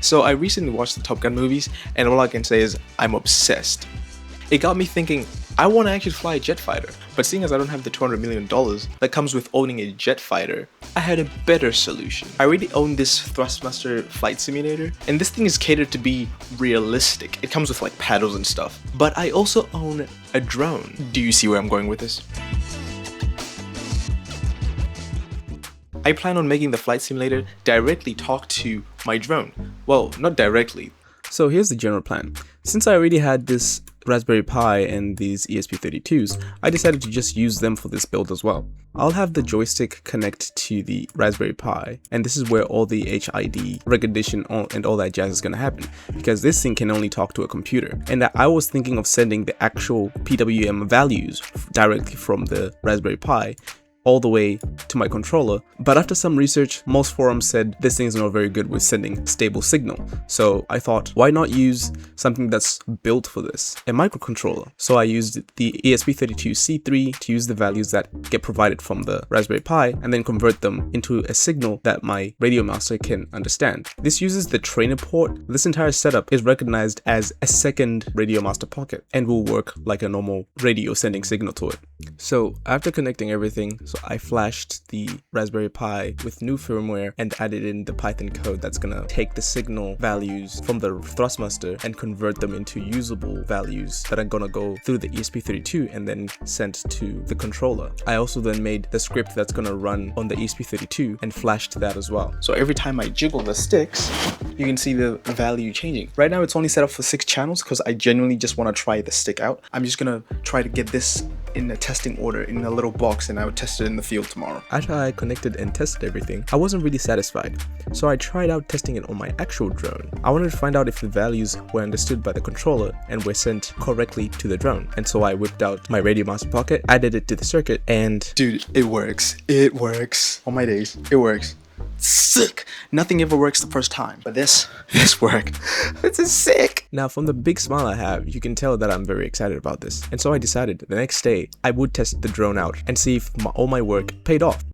So I recently watched the Top Gun movies, and all I can say is I'm obsessed. It got me thinking, I want to actually fly a jet fighter, but seeing as I don't have the $200 million that comes with owning a jet fighter, I had a better solution. I already own this Thrustmaster flight simulator, and this thing is catered to be realistic. It comes with like paddles and stuff, but I also own a drone. Do you see where I'm going with this? I plan on making the flight simulator directly talk to my drone. Well, not directly. So here's the general plan. Since I already had this Raspberry Pi and these ESP32s, I decided to just use them for this build as well. I'll have the joystick connect to the Raspberry Pi, and this is where all the HID recognition and all that jazz is going to happen, because this thing can only talk to a computer. And I was thinking of sending the actual PWM values directly from the Raspberry Pi all the way to my controller, but after some research, most forums said this thing is not very good with sending stable signal. So I thought, why not use something that's built for this, a microcontroller? So I used the ESP32C3 to use the values that get provided from the Raspberry Pi and then convert them into a signal that my RadioMaster can understand. This uses the trainer port. This entire setup is recognized as a second RadioMaster pocket and will work like a normal radio sending signal to it. So after connecting everything, I flashed the Raspberry Pi with new firmware and added in the Python code that's gonna take the signal values from the Thrustmaster and convert them into usable values that are gonna go through the ESP32 and then sent to the controller. I also then made the script that's gonna run on the ESP32 and flashed that as well. So every time I jiggle the sticks, you can see the value changing. Right now it's only set up for 6 channels because I genuinely just want to try the stick out. I'm just gonna try to get this in a testing order in a little box, and I would test it in the field tomorrow. After I connected and tested everything, I wasn't really satisfied, so I tried out testing it on my actual drone. I wanted to find out if the values were understood by the controller and were sent correctly to the drone, and so I whipped out my RadioMaster pocket, added it to the circuit, and dude, it works. It works. On my days, it works. Sick. Nothing ever works the first time, but this worked. This is sick. Now from the big smile I have, you can tell that I'm very excited about this, and so I decided the next day I would test the drone out and see if all my work paid off.